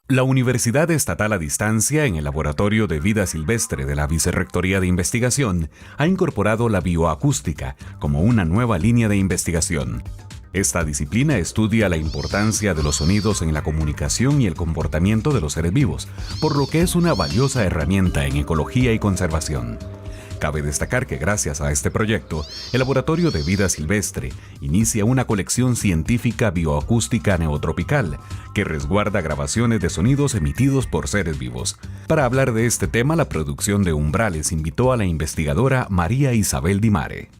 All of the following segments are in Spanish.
La Universidad Estatal a Distancia, en el Laboratorio de Vida Silvestre de la Vicerrectoría de Investigación, ha incorporado la bioacústica como una nueva línea de investigación. Esta disciplina estudia la importancia de los sonidos en la comunicación y el comportamiento de los seres vivos, por lo que es una valiosa herramienta en ecología y conservación. Cabe destacar que gracias a este proyecto, el Laboratorio de Vida Silvestre inicia una colección científica bioacústica neotropical que resguarda grabaciones de sonidos emitidos por seres vivos. Para hablar de este tema, la producción de Umbrales invitó a la investigadora María Isabel Di Mare.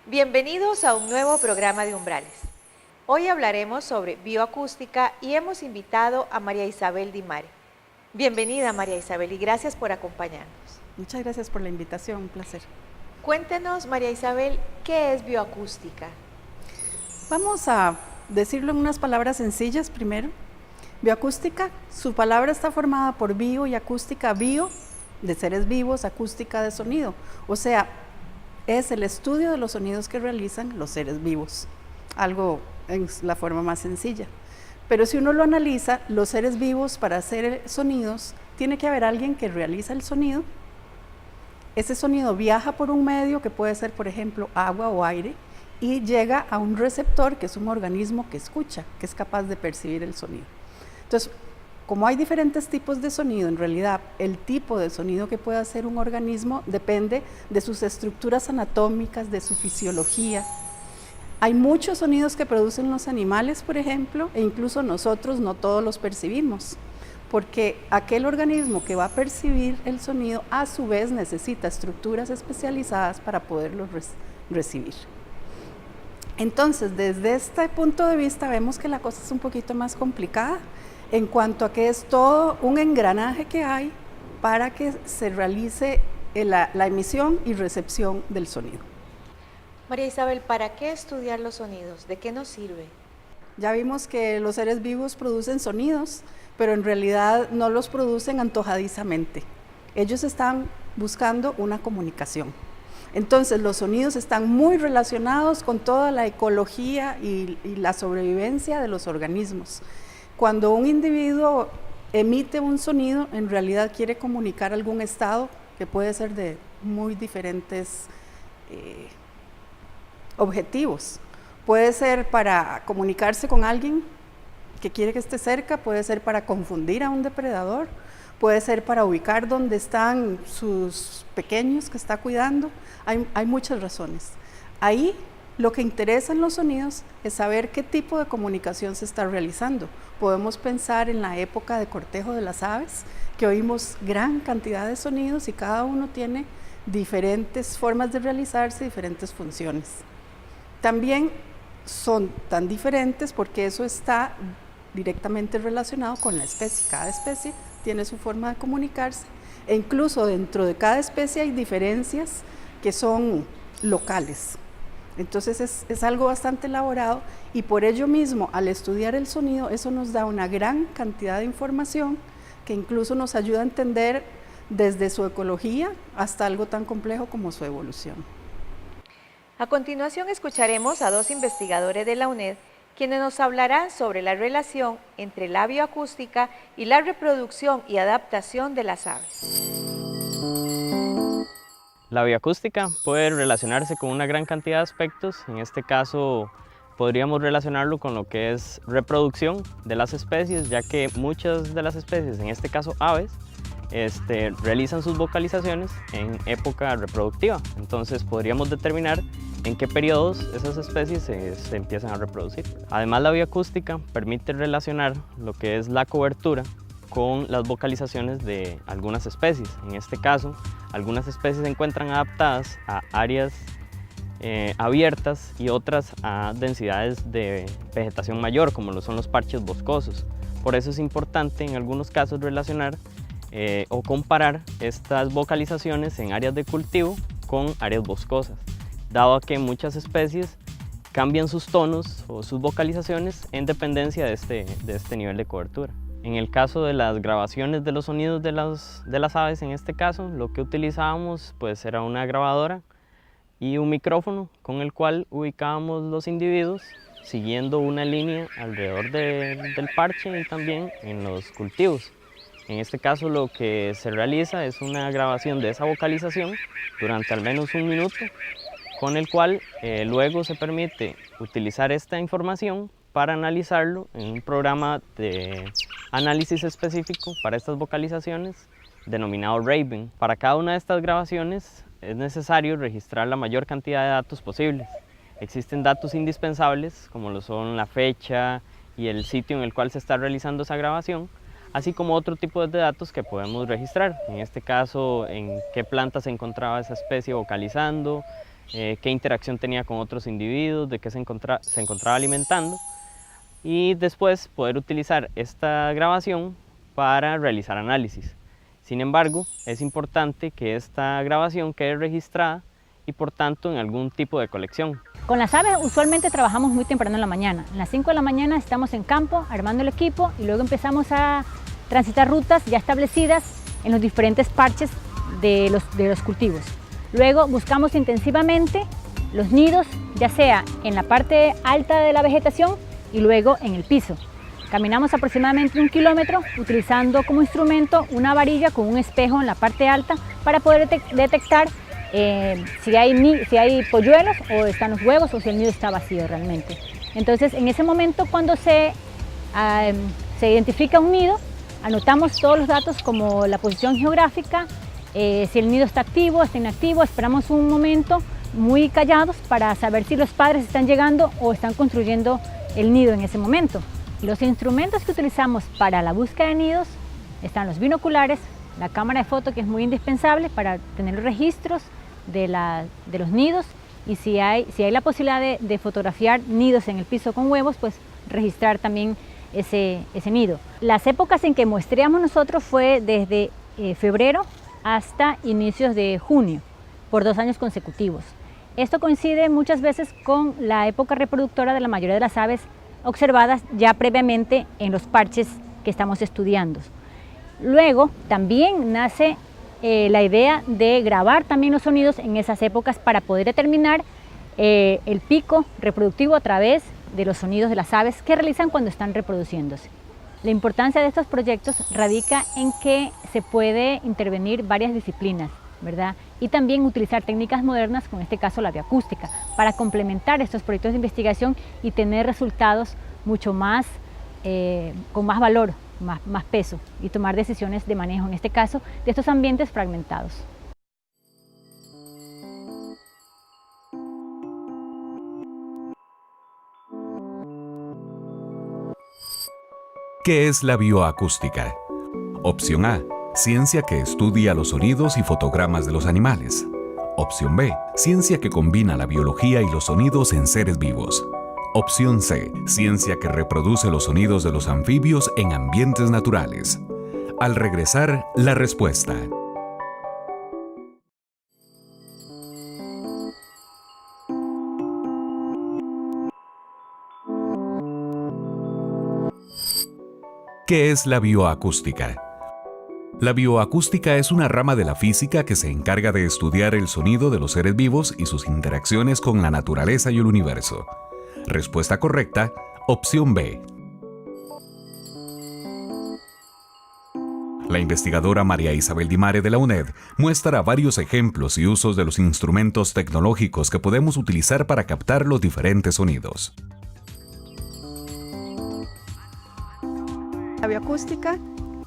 Bienvenidos a un nuevo programa de Umbrales. Hoy hablaremos sobre bioacústica y hemos invitado a María Isabel Di Mare. Bienvenida, María Isabel, y gracias por acompañarnos. Muchas gracias por la invitación, un placer. Cuéntenos, María Isabel, ¿qué es bioacústica? Vamos a decirlo en unas palabras sencillas primero. Bioacústica, su palabra está formada por bio y acústica. Bio, de seres vivos, acústica de sonido. O sea, es el estudio de los sonidos que realizan los seres vivos. Algo en la forma más sencilla. Pero si uno lo analiza, los seres vivos, para hacer sonidos, tiene que haber alguien que realiza el sonido. Ese sonido viaja por un medio que puede ser, por ejemplo, agua o aire, y llega a un receptor, que es un organismo que escucha, que es capaz de percibir el sonido. Entonces, como hay diferentes tipos de sonido, en realidad el tipo de sonido que puede hacer un organismo depende de sus estructuras anatómicas, de su fisiología. Hay muchos sonidos que producen los animales, por ejemplo, e incluso nosotros no todos los percibimos, porque aquel organismo que va a percibir el sonido a su vez necesita estructuras especializadas para poderlo recibir. Entonces, desde este punto de vista vemos que la cosa es un poquito más complicada en cuanto a que es todo un engranaje que hay para que se realice la emisión y recepción del sonido. María Isabel, ¿para qué estudiar los sonidos? ¿De qué nos sirve? Ya vimos que los seres vivos producen sonidos, pero en realidad no los producen antojadizamente. Ellos están buscando una comunicación. Entonces los sonidos están muy relacionados con toda la ecología y la sobrevivencia de los organismos. Cuando un individuo emite un sonido, en realidad quiere comunicar algún estado que puede ser de muy diferentes objetivos. Puede ser para comunicarse con alguien que quiere que esté cerca, puede ser para confundir a un depredador, puede ser para ubicar dónde están sus pequeños que está cuidando. Hay muchas razones. Ahí lo que interesa en los sonidos es saber qué tipo de comunicación se está realizando. Podemos pensar en la época de cortejo de las aves, que oímos gran cantidad de sonidos y cada uno tiene diferentes formas de realizarse, diferentes funciones. También son tan diferentes porque eso está directamente relacionado con la especie. Cada especie tiene su forma de comunicarse e incluso dentro de cada especie hay diferencias que son locales. Entonces es algo bastante elaborado y por ello mismo, al estudiar el sonido, eso nos da una gran cantidad de información que incluso nos ayuda a entender desde su ecología hasta algo tan complejo como su evolución. A continuación escucharemos a dos investigadores de la UNED quienes nos hablarán sobre la relación entre la bioacústica y la reproducción y adaptación de las aves. La bioacústica puede relacionarse con una gran cantidad de aspectos. En este caso podríamos relacionarlo con lo que es reproducción de las especies, ya que muchas de las especies, en este caso aves, realizan sus vocalizaciones en época reproductiva. Entonces podríamos determinar en qué periodos esas especies se empiezan a reproducir. Además, la bioacústica permite relacionar lo que es la cobertura con las vocalizaciones de algunas especies. En este caso, algunas especies se encuentran adaptadas a áreas abiertas y otras a densidades de vegetación mayor, como lo son los parches boscosos. Por eso es importante en algunos casos relacionar o comparar estas vocalizaciones en áreas de cultivo con áreas boscosas, dado que muchas especies cambian sus tonos o sus vocalizaciones en dependencia de este nivel de cobertura. En el caso de las grabaciones de los sonidos de las aves, en este caso, lo que utilizábamos pues era una grabadora y un micrófono con el cual ubicábamos los individuos siguiendo una línea alrededor del parche y también en los cultivos. En este caso lo que se realiza es una grabación de esa vocalización durante al menos 1 minuto, con el cual luego se permite utilizar esta información para analizarlo en un programa de análisis específico para estas vocalizaciones denominado Raven. Para cada una de estas grabaciones es necesario registrar la mayor cantidad de datos posibles. Existen datos indispensables como lo son la fecha y el sitio en el cual se está realizando esa grabación, así como otro tipo de datos que podemos registrar. En este caso, en qué planta se encontraba esa especie vocalizando, qué interacción tenía con otros individuos, de qué se encontraba alimentando, y después poder utilizar esta grabación para realizar análisis. Sin embargo, es importante que esta grabación quede registrada y por tanto en algún tipo de colección. Con las aves usualmente trabajamos muy temprano en la mañana. A las 5 de la mañana estamos en campo armando el equipo y luego empezamos a transitar rutas ya establecidas en los diferentes parches de los cultivos. Luego buscamos intensivamente los nidos, ya sea en la parte alta de la vegetación y luego en el piso. Caminamos aproximadamente 1 kilómetro utilizando como instrumento una varilla con un espejo en la parte alta para poder detectar si hay polluelos o están los huevos o si el nido está vacío realmente. Entonces en ese momento cuando se identifica un nido, anotamos todos los datos como la posición geográfica, si el nido está activo, está inactivo, esperamos un momento muy callados para saber si los padres están llegando o están construyendo el nido en ese momento. Los instrumentos que utilizamos para la búsqueda de nidos están los binoculares, la cámara de foto, que es muy indispensable para tener los registros de los nidos, y si hay la posibilidad de fotografiar nidos en el piso con huevos, pues registrar también ese nido. Las épocas en que muestreamos nosotros fue desde febrero hasta inicios de junio, por 2 años consecutivos. Esto coincide muchas veces con la época reproductora de la mayoría de las aves observadas ya previamente en los parches que estamos estudiando. Luego también nace la idea de grabar también los sonidos en esas épocas para poder determinar el pico reproductivo a través de los sonidos de las aves que realizan cuando están reproduciéndose. La importancia de estos proyectos radica en que se puede intervenir varias disciplinas, ¿verdad? Y también utilizar técnicas modernas, como en este caso la bioacústica, para complementar estos proyectos de investigación y tener resultados mucho más, con más valor, más peso, y tomar decisiones de manejo, en este caso, de estos ambientes fragmentados. ¿Qué es la bioacústica? Opción A. Ciencia que estudia los sonidos y fotogramas de los animales. Opción B. Ciencia que combina la biología y los sonidos en seres vivos. Opción C. Ciencia que reproduce los sonidos de los anfibios en ambientes naturales. Al regresar, la respuesta. ¿Qué es la bioacústica? La bioacústica es una rama de la física que se encarga de estudiar el sonido de los seres vivos y sus interacciones con la naturaleza y el universo. Respuesta correcta, opción B. La investigadora María Isabel Di Mare de la UNED muestra varios ejemplos y usos de los instrumentos tecnológicos que podemos utilizar para captar los diferentes sonidos. La bioacústica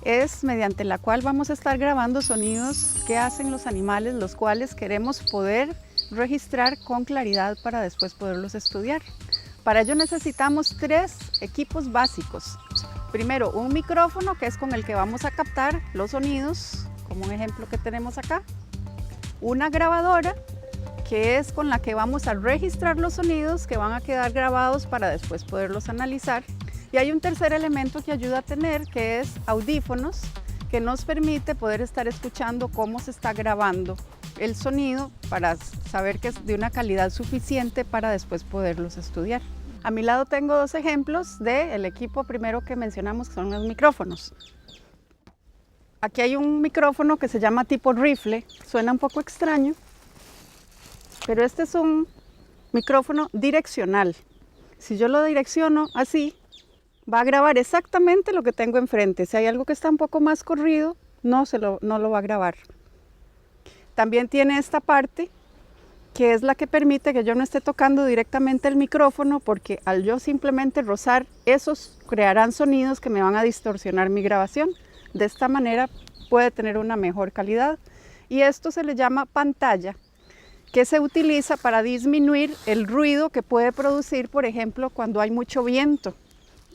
es mediante la cual vamos a estar grabando sonidos que hacen los animales, los cuales queremos poder registrar con claridad para después poderlos estudiar. Para ello necesitamos 3 equipos básicos. Primero, un micrófono, que es con el que vamos a captar los sonidos, como un ejemplo que tenemos acá. Una grabadora, que es con la que vamos a registrar los sonidos que van a quedar grabados para después poderlos analizar. Y hay un tercer elemento que ayuda a tener, que es audífonos, que nos permite poder estar escuchando cómo se está grabando el sonido para saber que es de una calidad suficiente para después poderlos estudiar. A mi lado tengo dos ejemplos del equipo primero que mencionamos, que son los micrófonos. Aquí hay un micrófono que se llama tipo rifle, suena un poco extraño, pero este es un micrófono direccional. Si yo lo direcciono así, va a grabar exactamente lo que tengo enfrente. Si hay algo que está un poco más corrido, no lo va a grabar. También tiene esta parte que es la que permite que yo no esté tocando directamente el micrófono, porque al yo simplemente rozar, esos crearán sonidos que me van a distorsionar mi grabación. De esta manera puede tener una mejor calidad. Y esto se le llama pantalla, que se utiliza para disminuir el ruido que puede producir, por ejemplo, cuando hay mucho viento,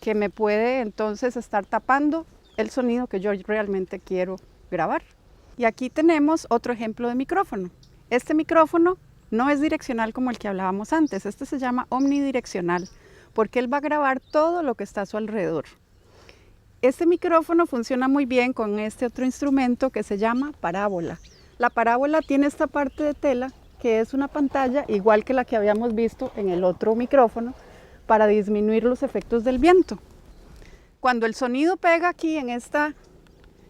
que me puede entonces estar tapando el sonido que yo realmente quiero grabar. Y aquí tenemos otro ejemplo de micrófono. Este micrófono no es direccional como el que hablábamos antes, este se llama omnidireccional, porque él va a grabar todo lo que está a su alrededor. Este micrófono funciona muy bien con este otro instrumento que se llama parábola. La parábola tiene esta parte de tela, que es una pantalla igual que la que habíamos visto en el otro micrófono, para disminuir los efectos del viento. Cuando el sonido pega aquí en este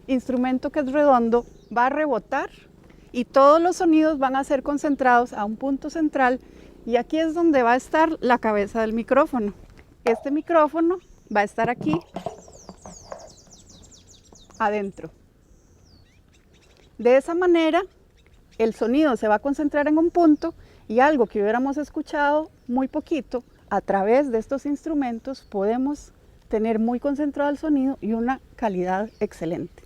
instrumento que es redondo, va a rebotar y todos los sonidos van a ser concentrados a un punto central, y aquí es donde va a estar la cabeza del micrófono. Este micrófono va a estar aquí adentro. De esa manera, el sonido se va a concentrar en un punto, y algo que hubiéramos escuchado muy poquito, a través de estos instrumentos podemos tener muy concentrado el sonido y una calidad excelente.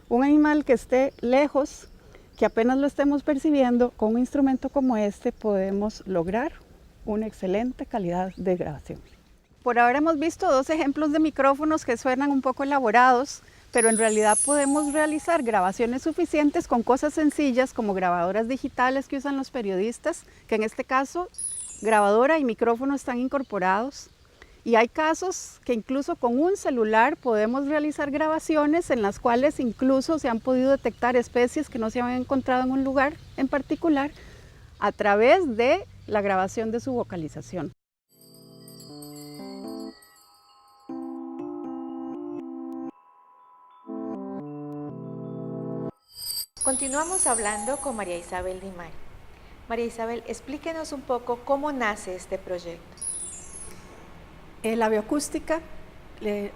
Un animal que esté lejos, que apenas lo estemos percibiendo, con un instrumento como este podemos lograr una excelente calidad de grabación. Por ahora hemos visto dos ejemplos de micrófonos que suenan un poco elaborados, pero en realidad podemos realizar grabaciones suficientes con cosas sencillas como grabadoras digitales que usan los periodistas, que en este caso grabadora y micrófono están incorporados. Y hay casos que incluso con un celular podemos realizar grabaciones en las cuales incluso se han podido detectar especies que no se habían encontrado en un lugar en particular a través de la grabación de su vocalización. Continuamos hablando con María Isabel Dimari. María Isabel, explíquenos un poco cómo nace este proyecto. La bioacústica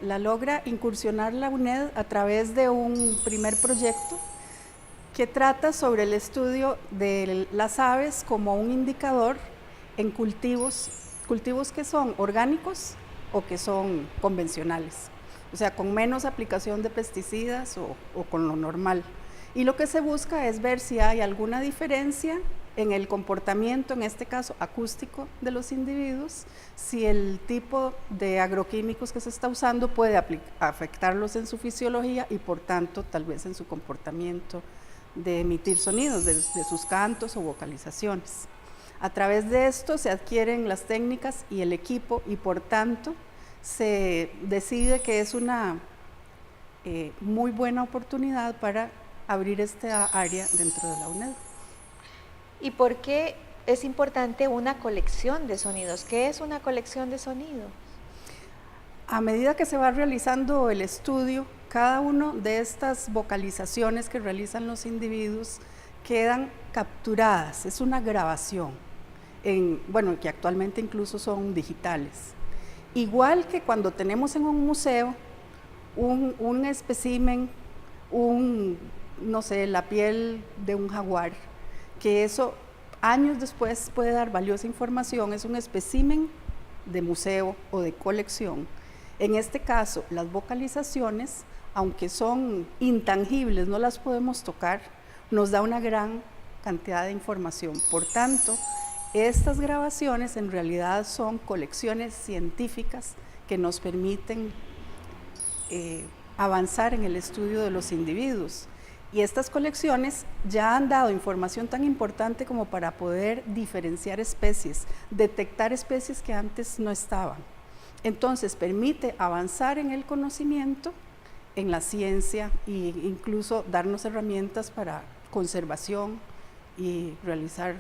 la logra incursionar la UNED a través de un primer proyecto que trata sobre el estudio de las aves como un indicador en cultivos que son orgánicos o que son convencionales, o sea, con menos aplicación de pesticidas o con lo normal. Y lo que se busca es ver si hay alguna diferencia en el comportamiento, en este caso acústico, de los individuos, si el tipo de agroquímicos que se está usando puede afectarlos en su fisiología y por tanto tal vez en su comportamiento de emitir sonidos, de sus cantos o vocalizaciones. A través de esto se adquieren las técnicas y el equipo y por tanto se decide que es una muy buena oportunidad para abrir esta área dentro de la UNED. ¿Y por qué es importante una colección de sonidos? ¿Qué es una colección de sonidos? A medida que se va realizando el estudio, cada una de estas vocalizaciones que realizan los individuos quedan capturadas, es una grabación, que actualmente incluso son digitales. Igual que cuando tenemos en un museo un espécimen, no sé, la piel de un jaguar, que eso años después puede dar valiosa información, es un espécimen de museo o de colección. En este caso, las vocalizaciones, aunque son intangibles, no las podemos tocar, nos da una gran cantidad de información. Por tanto, estas grabaciones en realidad son colecciones científicas que nos permiten avanzar en el estudio de los individuos. Y estas colecciones ya han dado información tan importante como para poder diferenciar especies, detectar especies que antes no estaban. Entonces permite avanzar en el conocimiento, en la ciencia e incluso darnos herramientas para conservación y realizar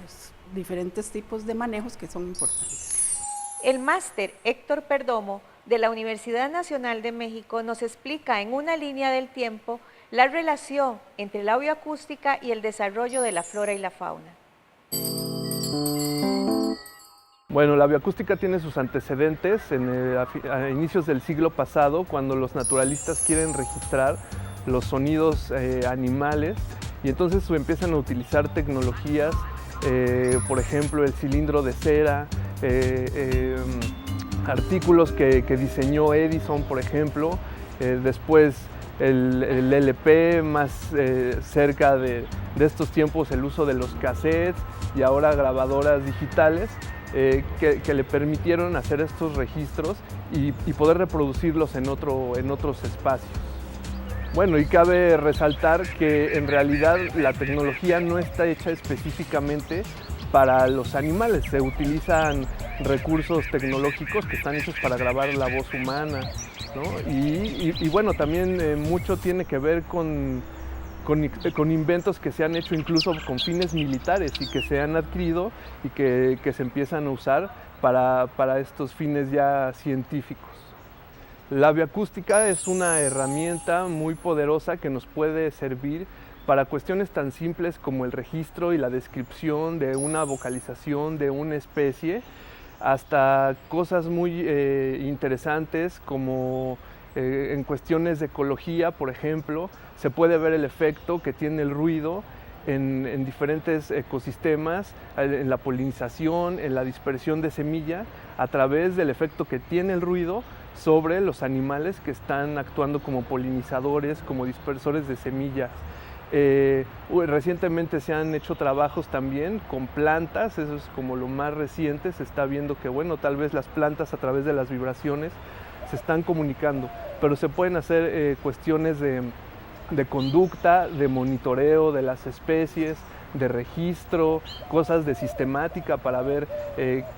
diferentes tipos de manejos que son importantes. El máster Héctor Perdomo de la Universidad Nacional de México nos explica en una línea del tiempo la relación entre la bioacústica y el desarrollo de la flora y la fauna. Bueno, la bioacústica tiene sus antecedentes a inicios del siglo pasado, cuando los naturalistas quieren registrar los sonidos animales, y entonces empiezan a utilizar tecnologías, por ejemplo el cilindro de cera, artículos que diseñó Edison, por ejemplo, después el LP, más cerca de estos tiempos el uso de los cassettes y ahora grabadoras digitales que le permitieron hacer estos registros y poder reproducirlos en otros espacios. Bueno, y cabe resaltar que en realidad la tecnología no está hecha específicamente para los animales, se utilizan recursos tecnológicos que están hechos para grabar la voz humana, ¿no? Y bueno, también mucho tiene que ver con inventos que se han hecho incluso con fines militares y que se han adquirido y que se empiezan a usar para estos fines ya científicos. La bioacústica es una herramienta muy poderosa que nos puede servir para cuestiones tan simples como el registro y la descripción de una vocalización de una especie, hasta cosas muy interesantes como en cuestiones de ecología, por ejemplo, se puede ver el efecto que tiene el ruido en diferentes ecosistemas, en la polinización, en la dispersión de semilla, a través del efecto que tiene el ruido sobre los animales que están actuando como polinizadores, como dispersores de semillas. Recientemente se han hecho trabajos también con plantas, eso es como lo más reciente, se está viendo que bueno, tal vez las plantas a través de las vibraciones se están comunicando, pero se pueden hacer cuestiones de conducta, de monitoreo de las especies, de registro, cosas de sistemática para ver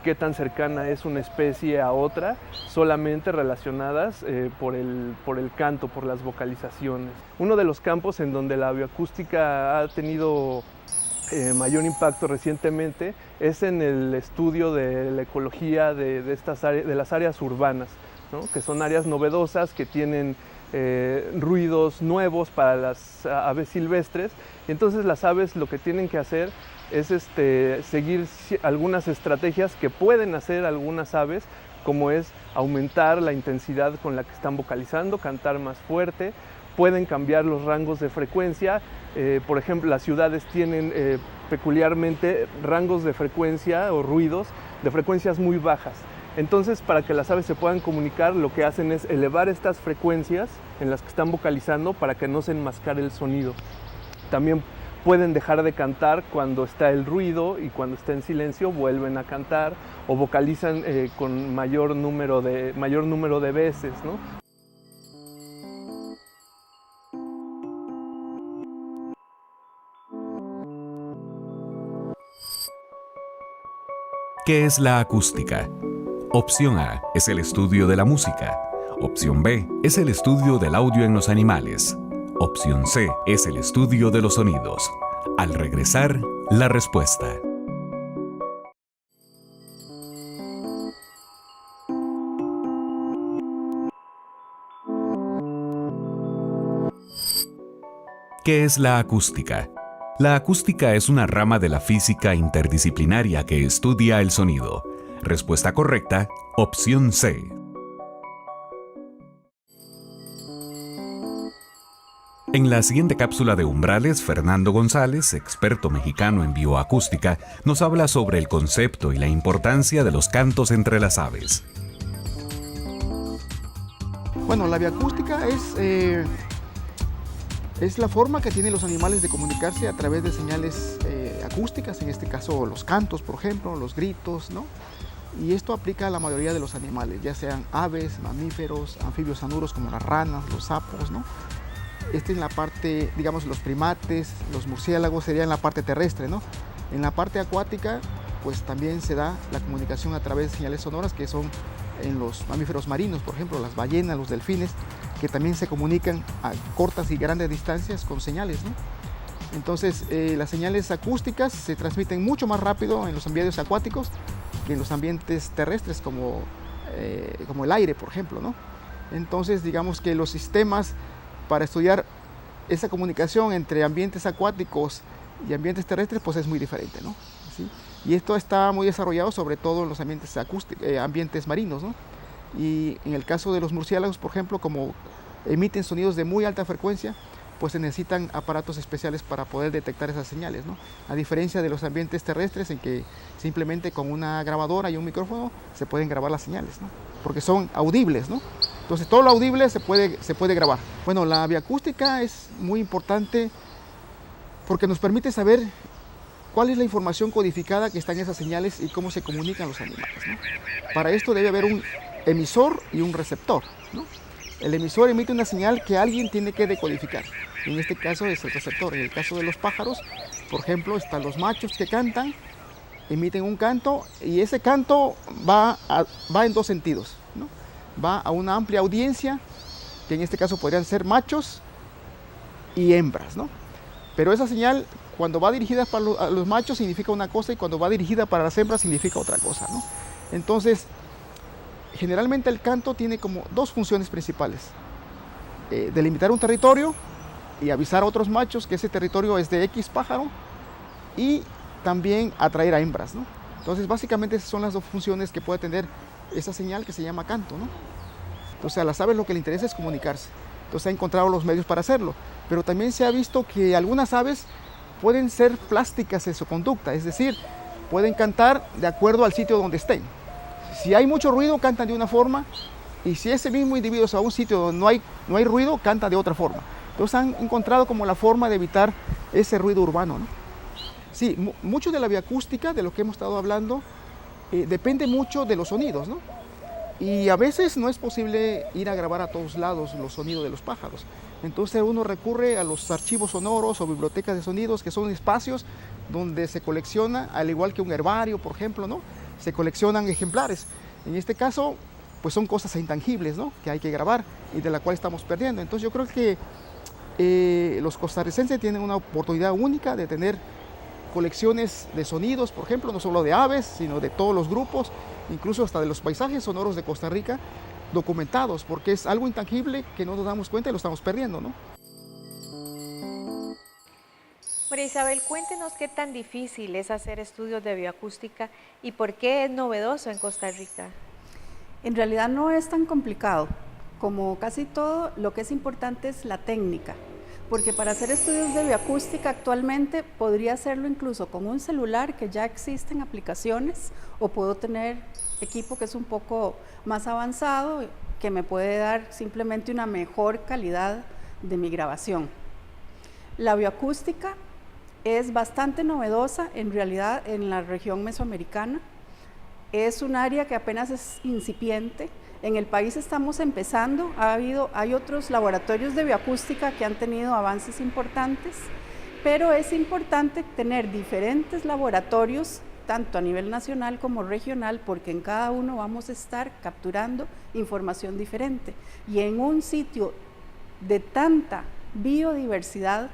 qué tan cercana es una especie a otra, solamente relacionadas por el canto, por las vocalizaciones. Uno de los campos en donde la bioacústica ha tenido mayor impacto recientemente es en el estudio de la ecología de las áreas urbanas, ¿no? Que son áreas novedosas que tienen ruidos nuevos para las aves silvestres, y entonces las aves lo que tienen que hacer es seguir algunas estrategias que pueden hacer algunas aves, como es aumentar la intensidad con la que están vocalizando, cantar más fuerte, pueden cambiar los rangos de frecuencia, por ejemplo las ciudades tienen peculiarmente rangos de frecuencia o ruidos de frecuencias muy bajas. Entonces, para que las aves se puedan comunicar, lo que hacen es elevar estas frecuencias en las que están vocalizando para que no se enmascare el sonido. También pueden dejar de cantar cuando está el ruido y cuando está en silencio vuelven a cantar o vocalizan con mayor número de veces, ¿no? ¿Qué es la acústica? Opción A es el estudio de la música. Opción B es el estudio del audio en los animales. Opción C es el estudio de los sonidos. Al regresar, la respuesta. ¿Qué es la acústica? La acústica es una rama de la física interdisciplinaria que estudia el sonido. Respuesta correcta, opción C. En la siguiente cápsula de Umbrales, Fernando González, experto mexicano en bioacústica, nos habla sobre el concepto y la importancia de los cantos entre las aves. Bueno, la bioacústica es la forma que tienen los animales de comunicarse a través de señales acústicas, en este caso los cantos, por ejemplo, los gritos, ¿no? Y esto aplica a la mayoría de los animales, ya sean aves, mamíferos, anfibios anuros como las ranas, los sapos, ¿no? En la parte, digamos, los primates, los murciélagos sería en la parte terrestre, ¿no? En la parte acuática, pues también se da la comunicación a través de señales sonoras que son en los mamíferos marinos, por ejemplo, las ballenas, los delfines, que también se comunican a cortas y grandes distancias con señales, ¿no? Entonces, las señales acústicas se transmiten mucho más rápido en los ambientes acuáticos que en los ambientes terrestres, como el aire, por ejemplo, ¿no? Entonces, digamos que los sistemas para estudiar esa comunicación entre ambientes acuáticos y ambientes terrestres, pues es muy diferente, ¿no? ¿Sí? Y esto está muy desarrollado sobre todo en los ambientes ambientes marinos, ¿no? Y en el caso de los murciélagos, por ejemplo, como emiten sonidos de muy alta frecuencia, pues se necesitan aparatos especiales para poder detectar esas señales, ¿no? A diferencia de los ambientes terrestres en que simplemente con una grabadora y un micrófono se pueden grabar las señales, ¿no? Porque son audibles, ¿no? Entonces todo lo audible se puede grabar. Bueno, la bioacústica es muy importante porque nos permite saber cuál es la información codificada que está en esas señales y cómo se comunican los animales, ¿no? Para esto debe haber un emisor y un receptor, ¿no? El emisor emite una señal que alguien tiene que decodificar. En este caso es el receptor. En el caso de los pájaros, por ejemplo, están los machos que cantan, emiten un canto y ese canto va en dos sentidos, ¿no? Va a una amplia audiencia, que en este caso podrían ser machos y hembras, ¿no? Pero esa señal, cuando va dirigida para los machos, significa una cosa y cuando va dirigida para las hembras, significa otra cosa, ¿no? Entonces, generalmente el canto tiene como dos funciones principales: delimitar un territorio y avisar a otros machos que ese territorio es de X pájaro, y también atraer a hembras, ¿no? Entonces, básicamente esas son las dos funciones que puede tener esa señal que se llama canto, ¿no? Entonces, a las aves lo que le interesa es comunicarse. Entonces, ha encontrado los medios para hacerlo. Pero también se ha visto que algunas aves pueden ser plásticas en su conducta, es decir, pueden cantar de acuerdo al sitio donde estén. Si hay mucho ruido, cantan de una forma, y si ese mismo individuo es a un sitio donde no hay ruido, canta de otra forma. Entonces han encontrado como la forma de evitar ese ruido urbano, ¿no? Sí, mucho de la bioacústica, de lo que hemos estado hablando, depende mucho de los sonidos, ¿no? Y a veces no es posible ir a grabar a todos lados los sonidos de los pájaros. Entonces uno recurre a los archivos sonoros o bibliotecas de sonidos, que son espacios donde se colecciona, al igual que un herbario, por ejemplo, ¿no? Se coleccionan ejemplares. En este caso, pues son cosas intangibles, ¿no? Que hay que grabar y de la cual estamos perdiendo. Entonces yo creo que los costarricenses tienen una oportunidad única de tener colecciones de sonidos, por ejemplo, no solo de aves, sino de todos los grupos, incluso hasta de los paisajes sonoros de Costa Rica, documentados, porque es algo intangible que no nos damos cuenta y lo estamos perdiendo, ¿no? María Isabel, cuéntenos qué tan difícil es hacer estudios de bioacústica y por qué es novedoso en Costa Rica. En realidad no es tan complicado. Como casi todo, lo que es importante es la técnica, porque para hacer estudios de bioacústica actualmente podría hacerlo incluso con un celular, que ya existen aplicaciones, o puedo tener equipo que es un poco más avanzado, que me puede dar simplemente una mejor calidad de mi grabación. La bioacústica es bastante novedosa en realidad en la región mesoamericana. Es un área que apenas es incipiente. En el país estamos empezando, hay otros laboratorios de bioacústica que han tenido avances importantes, pero es importante tener diferentes laboratorios, tanto a nivel nacional como regional, porque en cada uno vamos a estar capturando información diferente. Y en un sitio de tanta biodiversidad,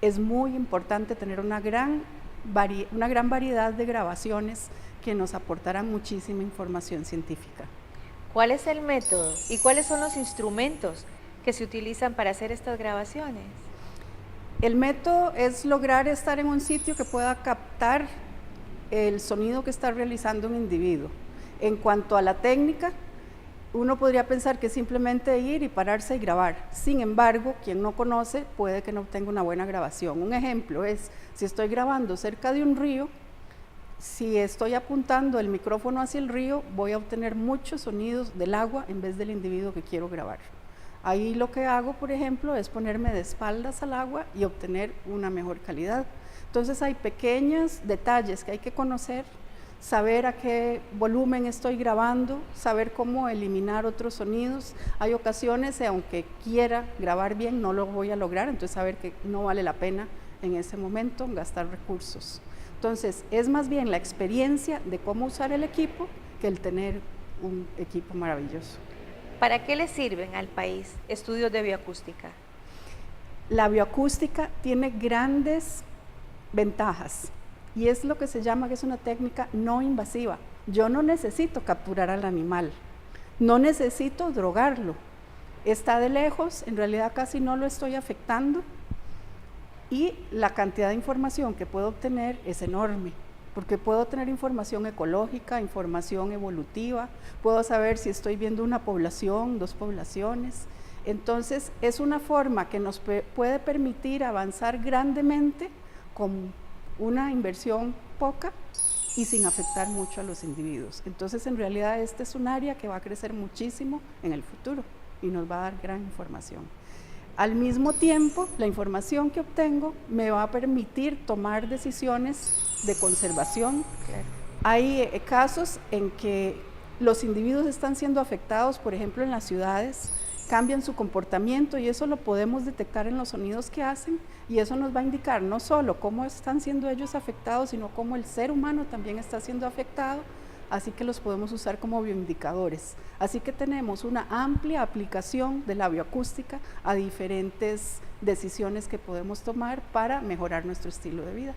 es muy importante tener una gran variedad de grabaciones que nos aportarán muchísima información científica. ¿Cuál es el método y cuáles son los instrumentos que se utilizan para hacer estas grabaciones? El método es lograr estar en un sitio que pueda captar el sonido que está realizando un individuo. En cuanto a la técnica, uno podría pensar que simplemente ir y pararse y grabar. Sin embargo, quien no conoce puede que no obtenga una buena grabación. Un ejemplo es, si estoy grabando cerca de un río, si estoy apuntando el micrófono hacia el río, voy a obtener muchos sonidos del agua en vez del individuo que quiero grabar. Ahí lo que hago, por ejemplo, es ponerme de espaldas al agua y obtener una mejor calidad. Entonces hay pequeños detalles que hay que conocer saber a qué volumen estoy grabando, saber cómo eliminar otros sonidos. Hay ocasiones, aunque quiera grabar bien, no lo voy a lograr, entonces saber que no vale la pena en ese momento gastar recursos. Entonces, es más bien la experiencia de cómo usar el equipo que el tener un equipo maravilloso. ¿Para qué le sirven al país estudios de bioacústica? La bioacústica tiene grandes ventajas y es lo que se llama, que es una técnica no invasiva. Yo no necesito capturar al animal, no necesito drogarlo, está de lejos, en realidad casi no lo estoy afectando y la cantidad de información que puedo obtener es enorme, porque puedo tener información ecológica, información evolutiva, puedo saber si estoy viendo una población, 2 poblaciones. Entonces, es una forma que nos puede permitir avanzar grandemente con una inversión poca y sin afectar mucho a los individuos. Entonces, en realidad, este es un área que va a crecer muchísimo en el futuro y nos va a dar gran información. Al mismo tiempo, la información que obtengo me va a permitir tomar decisiones de conservación. Claro. Hay casos en que los individuos están siendo afectados, por ejemplo, en las ciudades, cambian su comportamiento y eso lo podemos detectar en los sonidos que hacen y eso nos va a indicar no solo cómo están siendo ellos afectados, sino cómo el ser humano también está siendo afectado, así que los podemos usar como bioindicadores. Así que tenemos una amplia aplicación de la bioacústica a diferentes decisiones que podemos tomar para mejorar nuestro estilo de vida.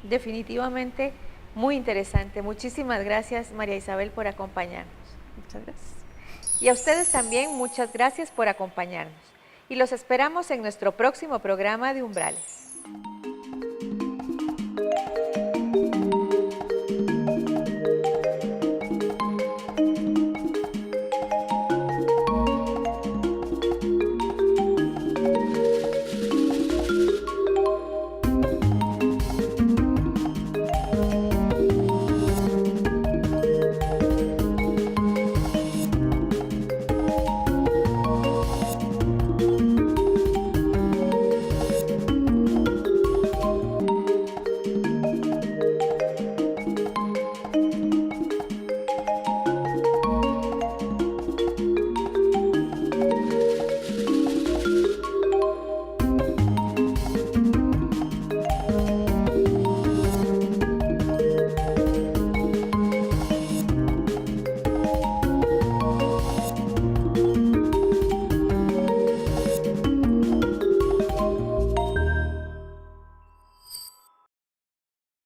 Definitivamente muy interesante. Muchísimas gracias, María Isabel, por acompañarnos. Muchas gracias. Y a ustedes también muchas gracias por acompañarnos. Y los esperamos en nuestro próximo programa de Umbrales.